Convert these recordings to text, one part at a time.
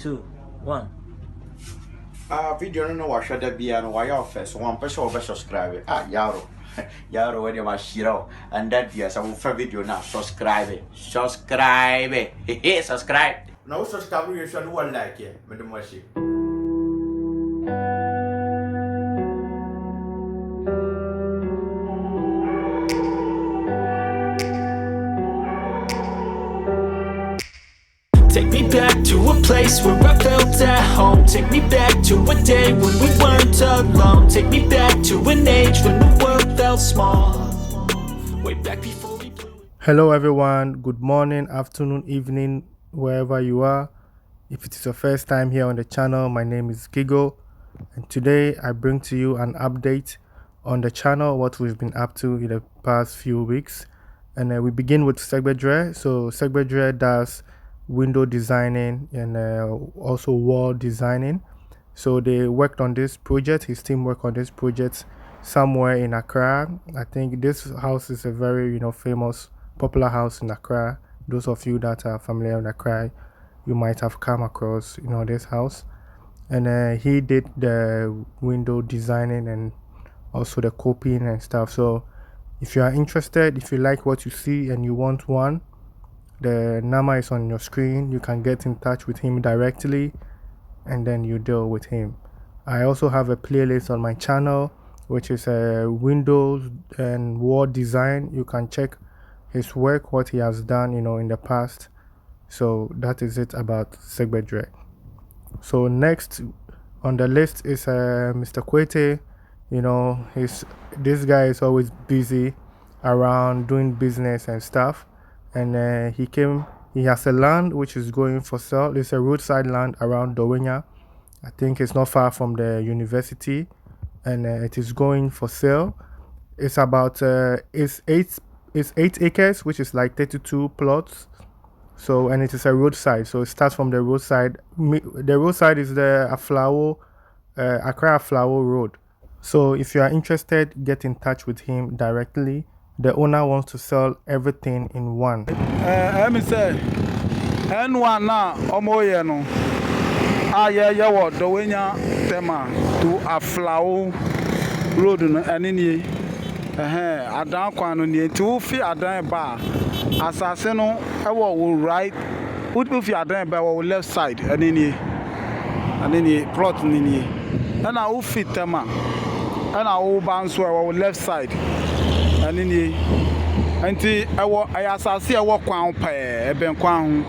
2, 1. Video no wash the beer and why office one person over subscribe. Yaro. Yaro when you shiro and that yes I will for video now. Subscribe it. Subscribe. No subscribe you should one like it, Madam Washi. Take me back to a place where I felt at home. Take me back to a day when we weren't alone. Take me back to an age when the world felt small. Way back before we blew. Hello everyone, good morning, afternoon, evening, wherever you are. If it is your first time here on the channel, my name is Elgigogh, and today I bring to you an update on the channel, what we've been up to in the past few weeks. And we begin with elgigogh. So elgigogh does window designing and also wall designing. So they worked on this project, his team worked on this project somewhere in Accra. I think this house is a very famous, popular house in Accra. Those of you that are familiar with Accra, you might have come across this house. And he did the window designing and also the copying and stuff. So if you are interested, if you like what you see and you want one, the number is on your screen. You can get in touch with him directly and then you deal with him. I also have a playlist on my channel which is windows and wall design. You can check his work, what he has done in the past. So that is it about elgigogh. So next on the list is Mr. Kwete. This guy is always busy around doing business and stuff. And he has a land which is going for sale. It's a roadside land around Dowenya. I think it's not far from the university, and it is going for sale. It's about it's 8 acres, which is like 32 plots. So, and it is a roadside. So it starts from the roadside. The roadside is the Accra Aflawo Road. So if you are interested, get in touch with him directly. The owner wants to sell everything in one. Let me say, N1 now, Omoye no. Yeah, what Dowenya tema to Aflawo Road no anini. Adan kwano ni ti fi adan ba. Asase no e wo right. Wo fi adan ba wo left side anini plot ni. Na wo fi tema. Na wo ban so wo left side. Anini anti asase ewo kwan pa eben kwan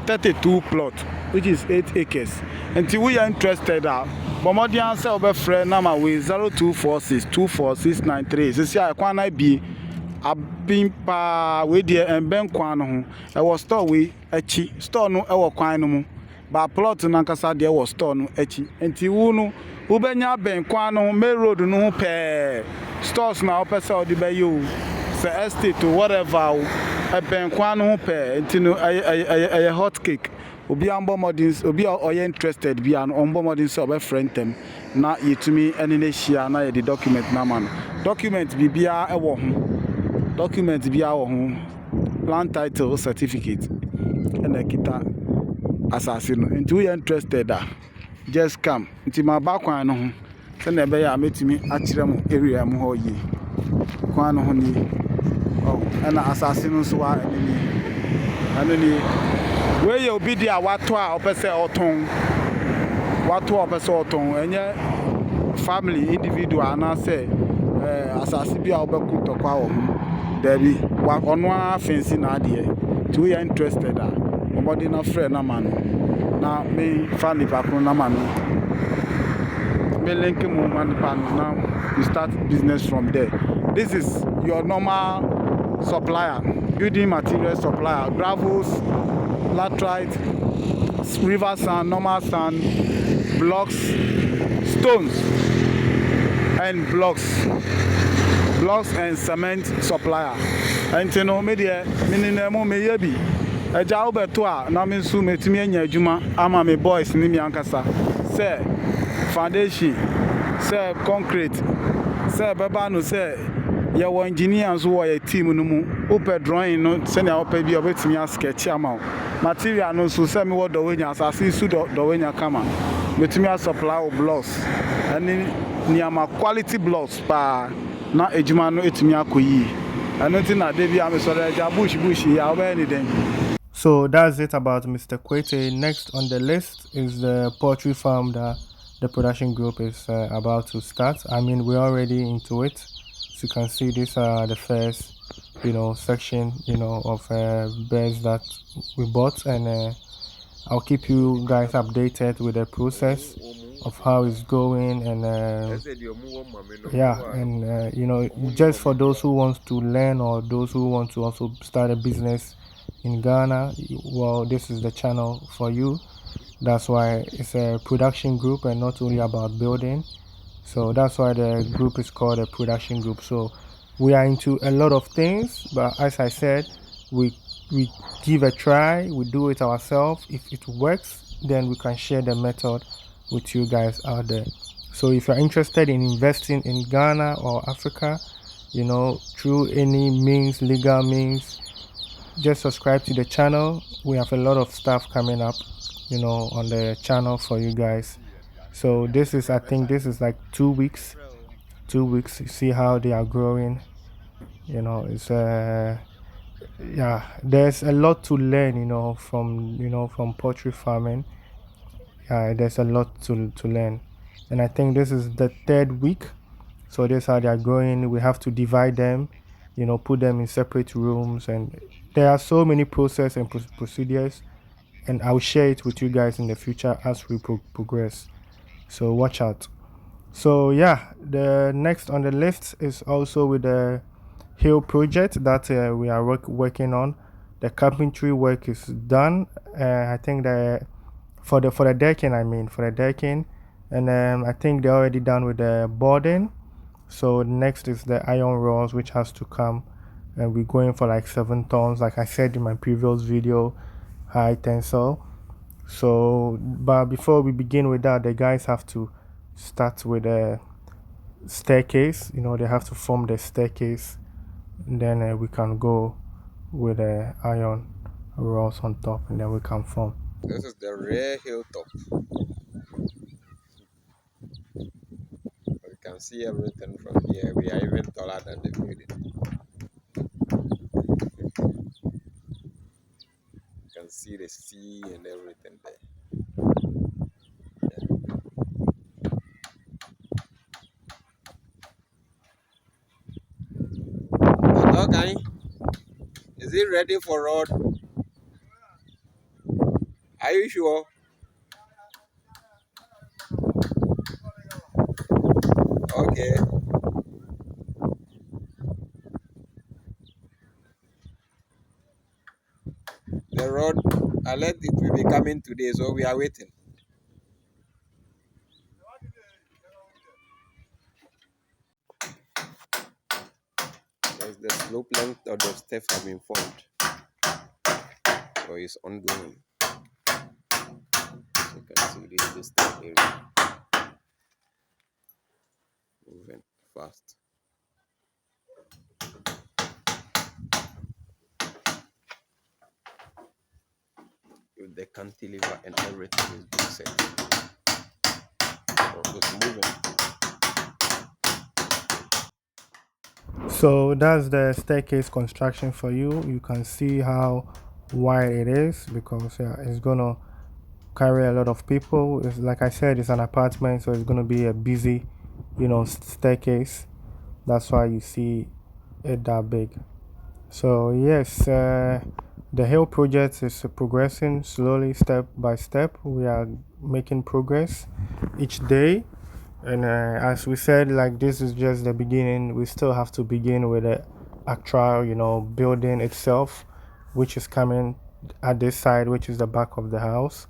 32 plot which is 8 acres. Anti we are interested bomodi answer obefre number we 0246246693 sisi kwan na bi abimpa we die emben kwan no ho ewo store we achi store no ewo kwan no mu ba plot na nkasa de ewo store no achi anti wu no ubenya ben kwan no main road no ho pe stores na opese odi be you say estate or whatever e ben kwan no ho pe ntino a hot cake obi ambo modins obi oye interested bi an ombo modins obe friend them na yetumi ene na hia na ye the document na man document bibia e wo ho document bia wo ho land title certificate and kita assassin nti we interested just come nti ma ba kwan no ho se na be ya metimi akire mu area mu ho yi kwan no ho ni ana assassin so wa anani we ye obi dia wato a opese oton enye family individual na say assassin bia obeku tokwa wo dabi wa ono afensi na ade ti we interested nobody na friend na man na me family pakro na man me link mu man pan now you start business from there. This is your normal supplier, building material supplier, gravels, laterite, river sand, normal sand, blocks, stones and blocks and cement supplier. And you know media minimum me yebi eja obeto a na me nsu metimi anya adwuma ama me boys ni mi ankasa say foundation say concrete say beba no say yɛwɔ engineer nso wɔ yɛ team no mu wopɛ drawing no sɛnea wopɛ bi obetumi a sketch ama wo material no nso sɛ mewɔ dɔwenya asase su dɔwenya kama betumi a supply wo blocks ɛne nneɛma quality blocks paa na edwuma no etumi akɔ yie ɛno nti na de bi a mesɔre agya bush ya wobɛyɛ ne den. So that's it about Mr. Kwete. Next on the list is the poultry farm that the production group is about to start. I mean, we're already into it. As you can see, these are the first, section, of birds that we bought, and I'll keep you guys updated with the process of how it's going, and just for those who want to learn or those who want to also start a business in Ghana, well, this is the channel for you. That's why it's a production group and not only about building. So that's why the group is called a production group. So we are into a lot of things, but as I said, we give a try, we do it ourselves. If it works, then we can share the method with you guys out there. So if you're interested in investing in Ghana or Africa, through any means, legal means, just subscribe to the channel. We have a lot of stuff coming up, on the channel for you guys. So this is, I think this is like 2 weeks. 2 weeks. You see how they are growing. It's there's a lot to learn, from poultry farming. There's a lot to learn, and I think this is the 3rd week. So this is how they are growing. We have to divide them, put them in separate rooms, and there are so many processes and procedures, and I'll share it with you guys in the future as we progress. So watch out. So yeah, the next on the list is also with the Hill project that we are working on. The carpentry work is done. I think for the decking, and I think they're already done with the boarding. So next is the iron rods, which has to come, and we're going for like 7 tons, like I said in my previous video, high tensile. So, but before we begin with that, the guys have to start with a staircase. They have to form the staircase, and then we can go with the iron rods on top, and then we can form. This is the rear hilltop. You can see everything from here. We are even taller than the building. You can see the sea and everything there. Okay. Is it ready for road? Are you sure? Okay. The road alert it will be coming today, so we are waiting. As the slope length of the step have been formed, so it's ongoing. You can see this is the step area moving fast. With the cantilever and everything is being set. So it's moving. So that's the staircase construction for you. You can see how wide it is, because it's gonna carry a lot of people. It's like I said, it's an apartment, so it's gonna be a busy, staircase. That's why you see it that big. So yes, the Hill project is progressing slowly, step by step. We are making progress each day. And as we said, like, this is just the beginning. We still have to begin with the actual, building itself, which is coming at this side, which is the back of the house.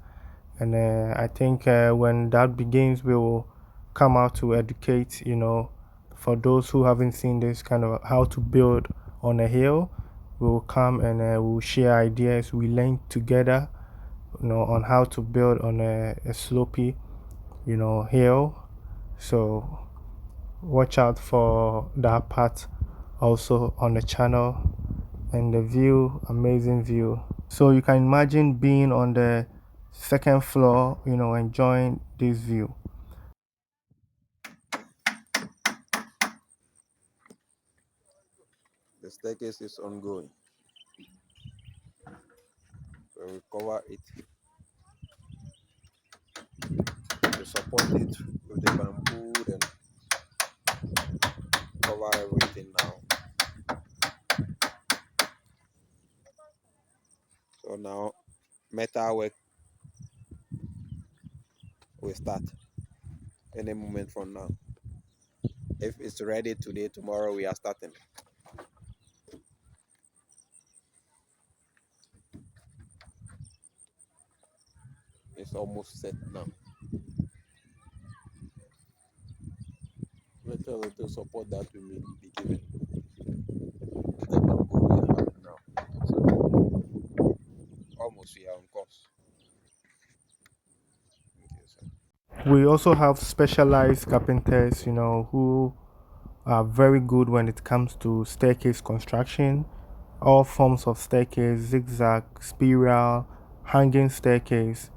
And I think when that begins, we will come out to educate, for those who haven't seen this kind of how to build on a hill. We will come and we'll share ideas. We learn together, on how to build on a slopey, hill. So watch out for that part also on the channel, and the view, amazing view. So you can imagine being on the second floor, enjoying this view. The staircase is ongoing. We will cover it to support it with the bamboo, then cover everything now. So now metal work will start any moment from now. If it's ready today, tomorrow we are starting. It's almost set now. Little support that we will be given. The bamboo we are having now. So almost we are on course. Okay, so. We also have specialized carpenters, who are very good when it comes to staircase construction, all forms of staircase, zigzag, spiral, hanging staircase,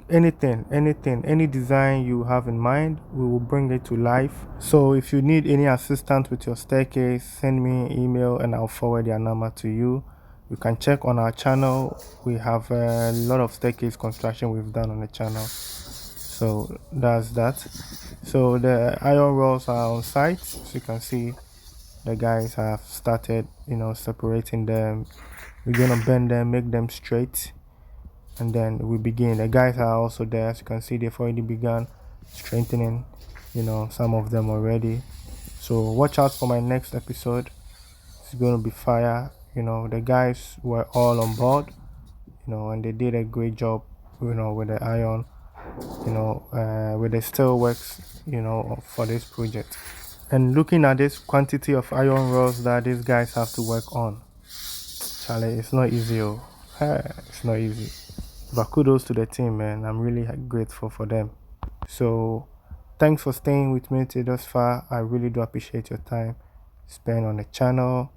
anything, any design you have in mind, we will bring it to life. So if you need any assistance with your staircase, send me an email and I'll forward their number to you. You can check on our channel. We have a lot of staircase construction we've done on the channel. So that's that. So the iron rods are on site. So you can see the guys have started, separating them. We're gonna bend them, make them straight, and then we begin. The guys are also there. As you can see, they've already begun strengthening, some of them already. So watch out for my next episode. It's gonna be fire. The guys were all on board, and they did a great job, with the iron, with the steelworks, for this project. And looking at this quantity of iron rods that these guys have to work on, Charlie, it's not easy. It's not easy. But kudos to the team, man. I'm really grateful for them. So thanks for staying with me till thus far. I really do appreciate your time spent on the channel.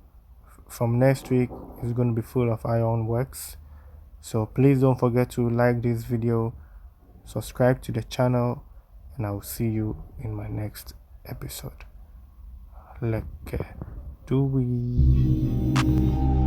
From next week, it's going to be full of iron works. So please don't forget to like this video, subscribe to the channel, and I will see you in my next episode. Look, do we?